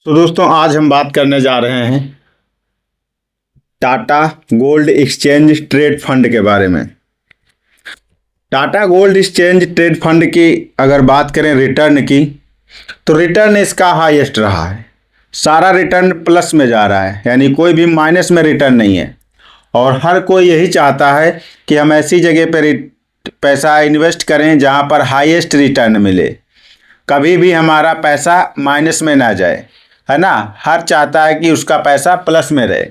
तो दोस्तों आज हम बात करने जा रहे हैं Tata gold exchange trade fund के बारे में। Tata gold exchange trade fund की अगर बात करें रिटर्न की, तो रिटर्न इसका हाईएस्ट रहा है। सारा रिटर्न प्लस में जा रहा है, यानी कोई भी माइनस में रिटर्न नहीं है। और हर कोई यही चाहता है कि हम ऐसी जगह पर पैसा इन्वेस्ट करें जहां पर हाईएस्ट रिटर्न मिले, कभी भी हमारा पैसा माइनस में ना जाए, है ना। हर चाहता है कि उसका पैसा प्लस में रहे।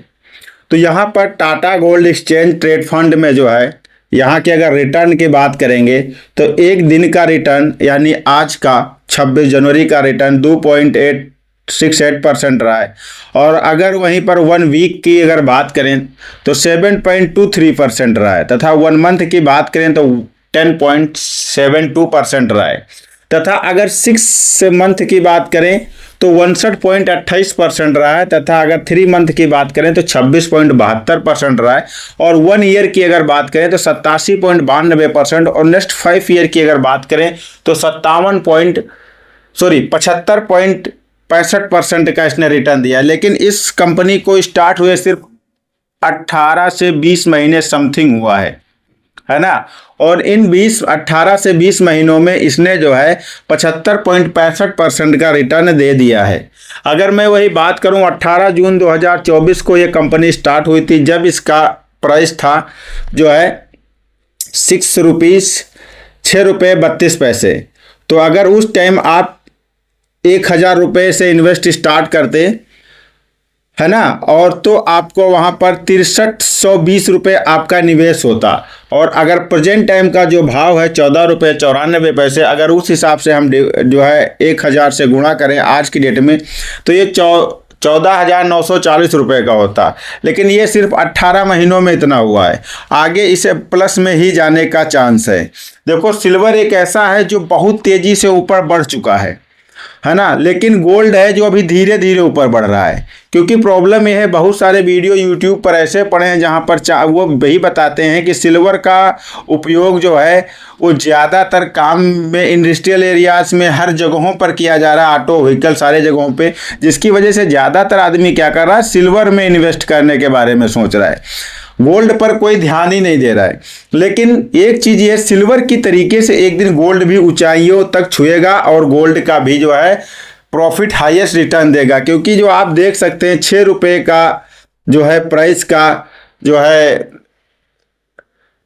तो यहाँ पर Tata gold exchange trade fund में जो है, यहाँ के अगर रिटर्न की बात करेंगे तो एक दिन का रिटर्न यानी आज का 26 जनवरी का रिटर्न 2.868% रहा है। और अगर वहीं पर 1 वीक की अगर बात करें तो 7.23% रहा है, तथा 1 मंथ की बात करें तो 10.72% रहा है, तथा अगर 6 मंथ की बात करें तो 59.28% रहा है, तथा अगर 3 मंथ की बात करें तो 26.72% रहा है। और 1 ईयर की अगर बात करें तो 87.92%, और नेक्स्ट 5 ईयर की अगर बात करें तो 75.65% का इसने रिटर्न दिया। लेकिन इस कंपनी को स्टार्ट हुए सिर्फ 18 से 20 महीने समथिंग हुआ है ना। और इन 18 से 20 महीनों में इसने जो है 75.65% का रिटर्न दे दिया है। अगर मैं वही बात करूं, 18 जून 2024 को ये कंपनी स्टार्ट हुई थी, जब इसका प्राइस था जो है 6 रुपये 32 पैसे। तो अगर उस टाइम आप 1000 रुपये से इन्वेस्ट स्टार्ट करते, है ना, और तो आपको वहाँ पर 6320 रुपये आपका निवेश होता। और अगर प्रेजेंट टाइम का जो भाव है 14 रुपये 94 पैसे, अगर उस हिसाब से हम जो है 1000 से गुणा करें आज की डेट में, तो ये 14,940 रुपये का होता। लेकिन ये सिर्फ 18 महीनों में इतना हुआ है, आगे इसे प्लस में ही जाने का चांस है। देखो, सिल्वर एक ऐसा है जो बहुत तेज़ी से ऊपर बढ़ चुका है ना, लेकिन गोल्ड है जो अभी धीरे धीरे ऊपर बढ़ रहा है। क्योंकि प्रॉब्लम यह है, बहुत सारे वीडियो यूट्यूब पर ऐसे पड़े हैं जहां पर वो वही बताते हैं कि सिल्वर का उपयोग जो है वो ज़्यादातर काम में इंडस्ट्रियल एरियाज में हर जगहों पर किया जा रहा है, ऑटो व्हीकल सारे जगहों पे, जिसकी वजह से ज़्यादातर आदमी क्या कर रहा है, सिल्वर में इन्वेस्ट करने के बारे में सोच रहा है, गोल्ड पर कोई ध्यान ही नहीं दे रहा है। लेकिन एक चीज़ ये, सिल्वर की तरीके से एक दिन गोल्ड भी ऊंचाइयों तक छुएगा और गोल्ड का भी जो है प्रॉफिट हाईएस्ट रिटर्न देगा। क्योंकि जो आप देख सकते हैं 6 रुपये का जो है प्राइस का जो है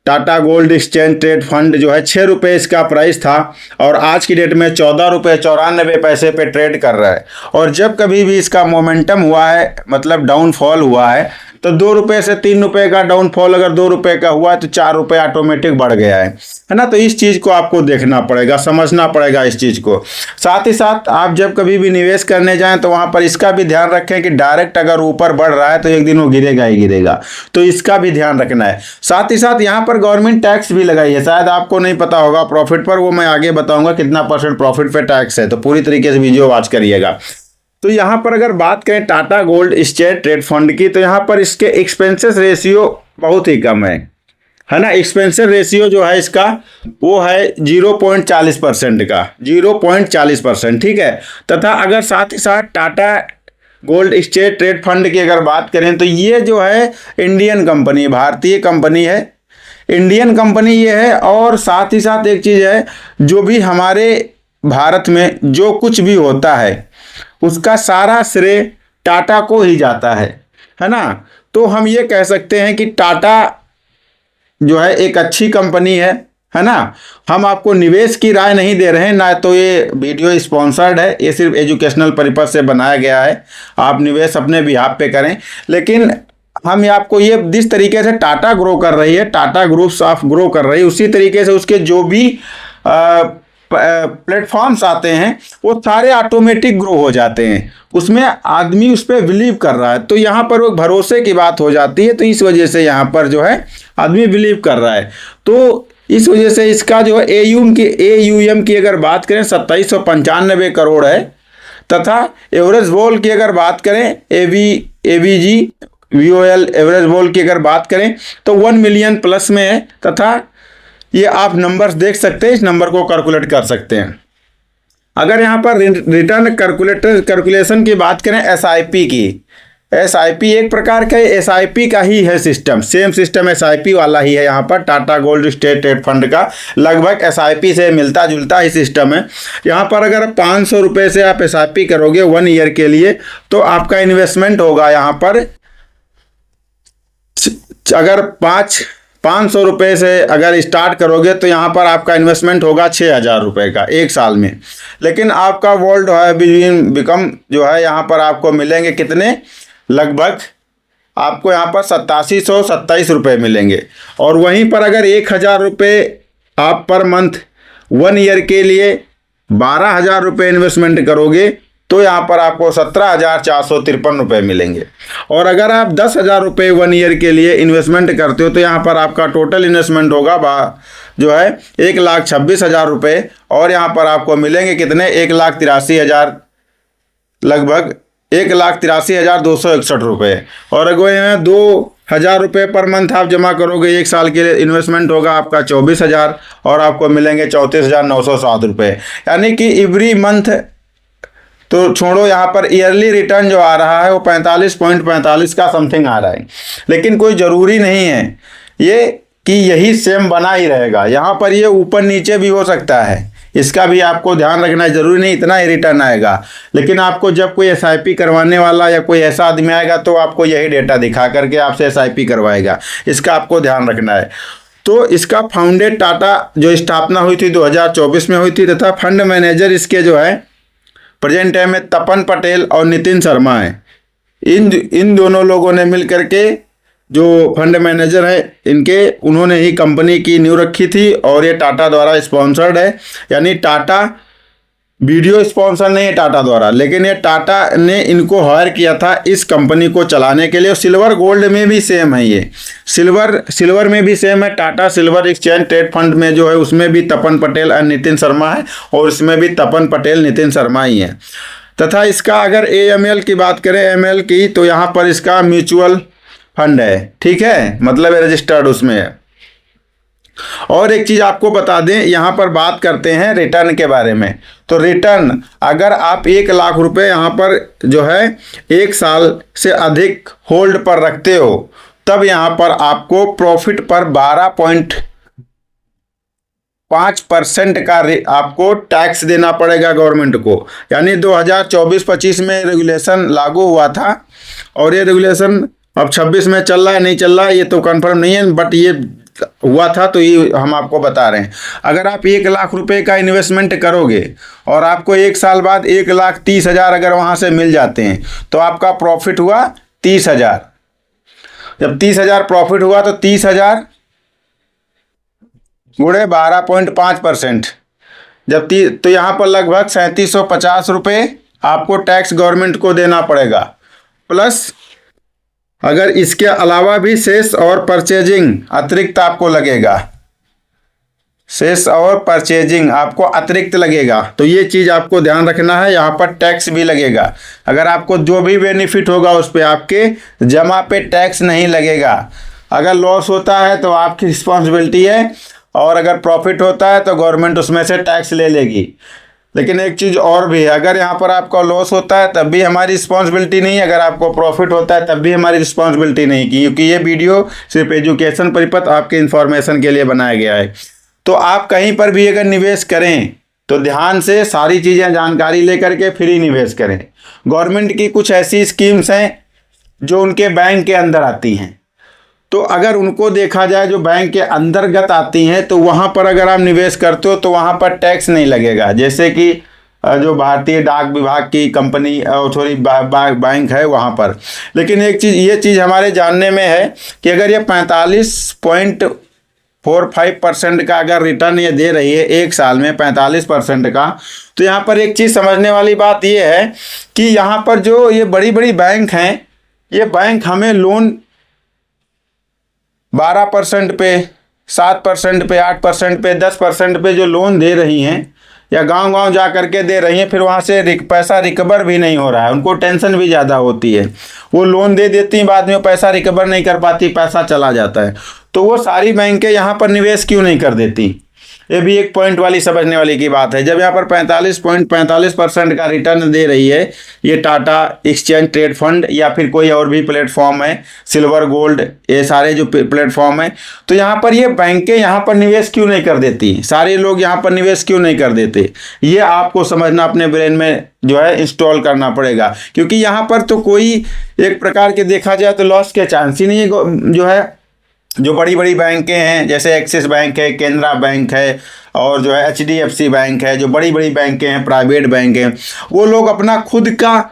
Tata gold exchange trade fund जो है 6 रुपये इसका प्राइस था, और आज की डेट में 14 रुपये 94 पैसे पे ट्रेड कर रहा है। और जब कभी भी इसका मोमेंटम हुआ है, मतलब डाउनफॉल हुआ है, तो 2 रुपये से 3 रुपये का डाउनफॉल अगर 2 रुपये का हुआ है तो 4 रुपये ऑटोमेटिक बढ़ गया है ना। तो इस चीज़ को आपको देखना पड़ेगा, समझना पड़ेगा इस चीज़ को। साथ ही साथ आप जब कभी भी निवेश करने जाएं तो वहाँ पर इसका भी ध्यान रखें कि डायरेक्ट अगर ऊपर बढ़ रहा है तो एक दिन वो गिरेगा ही गिरेगा, तो इसका भी ध्यान रखना है। साथ ही साथ यहाँ पर गवर्नमेंट टैक्स भी लगाई है, शायद आपको नहीं पता होगा प्रॉफिट पर, वो मैं आगे बताऊँगा कितना % प्रॉफिट पर टैक्स है, तो पूरी तरीके से वीडियो वॉच करिएगा। तो यहाँ पर अगर बात करें Tata gold exchange trade fund की, तो यहाँ पर इसके एक्सपेंसेस रेशियो बहुत ही कम है ना। एक्सपेंसेस रेशियो जो है इसका वो है 0.40% का, 0.40%, ठीक है। तथा अगर साथ ही साथ Tata gold exchange trade fund की अगर बात करें तो ये जो है इंडियन कंपनी, भारतीय कंपनी है, इंडियन कंपनी ये है। और साथ ही साथ एक चीज़ है, जो भी हमारे भारत में जो कुछ भी होता है उसका सारा श्रेय टाटा को ही जाता है ना। तो हम ये कह सकते हैं कि टाटा जो है एक अच्छी कंपनी है ना। हम आपको निवेश की राय नहीं दे रहे हैं, ना तो ये वीडियो स्पॉन्सर्ड है, ये सिर्फ एजुकेशनल पर्पस से बनाया गया है, आप निवेश अपने बिहाफ पे करें। लेकिन हम आपको ये जिस तरीके से टाटा ग्रो कर रही है, टाटा ग्रुप्स ऑफ ग्रो कर रही है, उसी तरीके से उसके जो भी प्लेटफॉर्म्स आते हैं वो सारे ऑटोमेटिक ग्रो हो जाते हैं, उसमें आदमी उस पर बिलीव कर रहा है, तो यहाँ पर वो भरोसे की बात हो जाती है। तो इस वजह से यहाँ पर जो है आदमी बिलीव कर रहा है, तो इस वजह से इसका जो है AUM की अगर बात करें 2795 करोड़ है। तथा एवरेज वॉल की अगर बात करें AVG VOL एवरेज वॉल की अगर बात करें तो 1 मिलियन प्लस में है। तथा ये आप नंबर्स देख सकते हैं, इस नंबर को कैलकुलेट कर सकते हैं। अगर यहाँ पर रिटर्न कैलकुलेशन की बात करें एसआईपी की, एसआईपी एक प्रकार का एसआईपी का ही है सिस्टम, सेम सिस्टम एसआईपी वाला ही है। यहाँ पर Tata gold state trade fund का लगभग एसआईपी से मिलता जुलता ही सिस्टम है। यहाँ पर अगर 500 रुपये से आप एसआईपी करोगे 1 ईयर के लिए, तो आपका इन्वेस्टमेंट होगा यहाँ पर, अगर 500 रुपये से अगर स्टार्ट करोगे तो यहाँ पर आपका इन्वेस्टमेंट होगा 6000 रुपये का 1 साल में। लेकिन आपका वर्ल्ड है बिकम जो है यहाँ पर आपको मिलेंगे कितने, लगभग आपको यहाँ पर 8727 रुपये मिलेंगे। और वहीं पर अगर 1000 रुपये आप पर मंथ 1 ईयर के लिए 12000 रुपये इन्वेस्टमेंट करोगे तो यहाँ पर आपको 17453 रुपये मिलेंगे। और अगर आप 10,000 रुपये 1 ईयर के लिए इन्वेस्टमेंट करते हो तो यहाँ पर आपका टोटल इन्वेस्टमेंट होगा जो है 1,26,000 रुपये। और यहाँ पर आपको मिलेंगे कितने, 1,83,000, लगभग 1,83,261 रुपये। और अगर यहाँ 2,000 रुपये पर मंथ आप जमा करोगे 1 साल के लिए, इन्वेस्टमेंट होगा आपका 24,000 और आपको मिलेंगे 34,907 रुपये। यानी कि एवरी मंथ तो छोड़ो, यहाँ पर ईयरली रिटर्न जो आ रहा है वो 45.45 का समथिंग आ रहा है। लेकिन कोई ज़रूरी नहीं है ये कि यही सेम बना ही रहेगा, यहाँ पर ये ऊपर नीचे भी हो सकता है, इसका भी आपको ध्यान रखना है। ज़रूरी नहीं इतना ही रिटर्न आएगा, लेकिन आपको जब कोई एसआईपी करवाने वाला या कोई ऐसा आदमी आएगा तो आपको यही डेटा दिखा करके आपसे एसआईपी करवाएगा, इसका आपको ध्यान रखना है। तो इसका फाउंडेड टाटा जो स्थापना हुई थी 2024 में हुई थी, तथा फंड मैनेजर इसके जो है प्रेजेंट टाइम में तपन पटेल और नितिन शर्मा हैं। इन दोनों लोगों ने मिल करके जो फंड मैनेजर है उन्होंने ही कंपनी की नींव रखी थी और ये टाटा द्वारा स्पॉन्सर्ड है। यानी टाटा वीडियो स्पॉन्सर नहीं है टाटा द्वारा, लेकिन ये टाटा ने इनको हायर किया था इस कंपनी को चलाने के लिए। सिल्वर गोल्ड में भी सेम है, ये सिल्वर में भी सेम है। Tata silver exchange trade fund में जो है उसमें भी तपन पटेल और नितिन शर्मा है, और इसमें भी तपन पटेल नितिन शर्मा ही है। तथा इसका अगर AML की बात करें ML की, तो यहाँ पर इसका म्यूचुअल फंड है, ठीक है, मतलब रजिस्टर्ड उसमें है। और एक चीज़ आपको बता दें, यहाँ पर बात करते हैं रिटर्न के बारे में। तो रिटर्न अगर आप 1 लाख रुपए यहाँ पर जो है 1 साल से अधिक होल्ड पर रखते हो, तब यहाँ पर आपको प्रॉफिट पर 12.5% का आपको टैक्स देना पड़ेगा गवर्नमेंट को। यानी 2024-25 में रेगुलेशन लागू हुआ था, और ये रेगुलेशन अब 26 में चल रहा है नहीं चल रहा है ये तो कंफर्म नहीं है, बट ये हुआ था तो ये हम आपको बता रहे हैं। अगर आप 1 लाख रुपए का इन्वेस्टमेंट करोगे और आपको 1 साल बाद 1,30,000 अगर वहाँ से मिल जाते हैं, तो आपका प्रॉफिट हुआ 30,000। जब 30,000 प्रॉफिट हुआ तो 30,000 गुणे 12.5%, तो यहाँ पर लगभग 3750 रुपये आपको टैक्स गवर्नमेंट को देना पड़ेगा। प्लस अगर इसके अलावा भी सेस और परचेजिंग अतिरिक्त आपको लगेगा, सेस और परचेजिंग आपको अतिरिक्त लगेगा, तो ये चीज़ आपको ध्यान रखना है। यहाँ पर टैक्स भी लगेगा। अगर आपको जो भी बेनिफिट होगा उस पर आपके जमा पे टैक्स नहीं लगेगा। अगर लॉस होता है तो आपकी रिस्पॉन्सिबिलिटी है, और अगर प्रॉफिट होता है तो गवर्नमेंट उसमें से टैक्स ले लेगी। लेकिन एक चीज़ और भी है, अगर यहाँ पर आपका लॉस होता है तब भी हमारी रिस्पॉन्सिबिलिटी नहीं, अगर आपको प्रॉफिट होता है तब भी हमारी रिस्पॉन्सिबिलिटी नहीं, क्योंकि ये वीडियो सिर्फ एजुकेशन परिपथ आपके इन्फॉर्मेशन के लिए बनाया गया है। तो आप कहीं पर भी अगर निवेश करें तो ध्यान से सारी चीज़ें जानकारी लेकर के फिर ही निवेश करें। गवर्नमेंट की कुछ ऐसी स्कीम्स हैं जो उनके बैंक के अंदर आती हैं, तो अगर उनको देखा जाए जो बैंक के अंतर्गत आती हैं, तो वहाँ पर अगर आप निवेश करते हो तो वहाँ पर टैक्स नहीं लगेगा। जैसे कि जो भारतीय डाक विभाग की कंपनी सॉरी बैंक है वहाँ पर। लेकिन एक चीज़ ये चीज़ हमारे जानने में है कि अगर ये 45.45% का अगर रिटर्न ये दे रही है 1 साल में 45% का, तो यहाँ पर एक चीज़ समझने वाली बात ये है कि यहाँ पर जो ये बड़ी बड़ी बैंक हैं, ये बैंक हमें लोन 12% पे, 7% पे, 8% पे, 10% पे जो लोन दे रही हैं, या गांव-गांव जा करके दे रही हैं, फिर वहाँ से पैसा रिकवर भी नहीं हो रहा है। उनको टेंशन भी ज़्यादा होती है, वो लोन दे देती हैं, बाद में पैसा रिकवर नहीं कर पाती, पैसा चला जाता है। तो वो सारी बैंकें यहाँ पर निवेश क्यों नहीं कर देती? ये भी एक पॉइंट वाली समझने वाली की बात है। जब यहाँ पर 45.45% का रिटर्न दे रही है ये टाटा एक्सचेंज ट्रेड फंड या फिर कोई और भी प्लेटफॉर्म है, सिल्वर गोल्ड, ये सारे जो प्लेटफॉर्म है, तो यहाँ पर ये बैंकें यहाँ पर निवेश क्यों नहीं कर देती, सारे लोग यहाँ पर निवेश क्यों नहीं कर देते, ये आपको समझना, अपने ब्रेन में जो है इंस्टॉल करना पड़ेगा। क्योंकि यहाँ पर तो कोई एक प्रकार के देखा जाए तो लॉस के चांस ही नहीं है। जो है जो बड़ी बड़ी बैंकें हैं जैसे एक्सिस बैंक है, केनरा बैंक है और जो है HDFC बैंक है, जो बड़ी बड़ी बैंकें हैं, प्राइवेट बैंक हैं, वो लोग अपना खुद का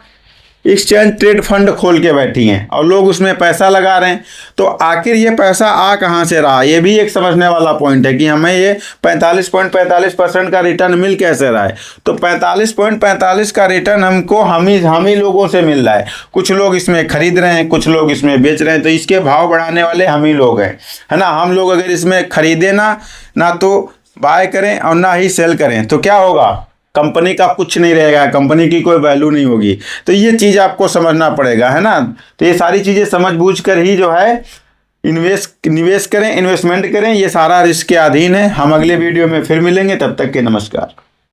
एक्सचेंज ट्रेड फंड खोल के बैठी हैं और लोग उसमें पैसा लगा रहे हैं। तो आखिर ये पैसा आ कहाँ से रहा, ये भी एक समझने वाला पॉइंट है कि हमें ये 45.45% का रिटर्न मिल कैसे रहा है। तो 45.45 का रिटर्न हमको हम ही लोगों से मिल रहा है। कुछ लोग इसमें खरीद रहे हैं, कुछ लोग इसमें बेच रहे हैं, तो इसके भाव बढ़ाने वाले हम ही लोग हैं, है ना। हम लोग अगर इसमें खरीदे ना तो बाय करें और ना ही सेल करें तो क्या होगा, कंपनी का कुछ नहीं रहेगा, कंपनी की कोई वैल्यू नहीं होगी। तो ये चीज़ आपको समझना पड़ेगा, है ना। तो ये सारी चीज़ें समझ बूझ कर ही जो है निवेश करें, इन्वेस्टमेंट करें, ये सारा रिस्क के अधीन है। हम अगले वीडियो में फिर मिलेंगे, तब तक के नमस्कार।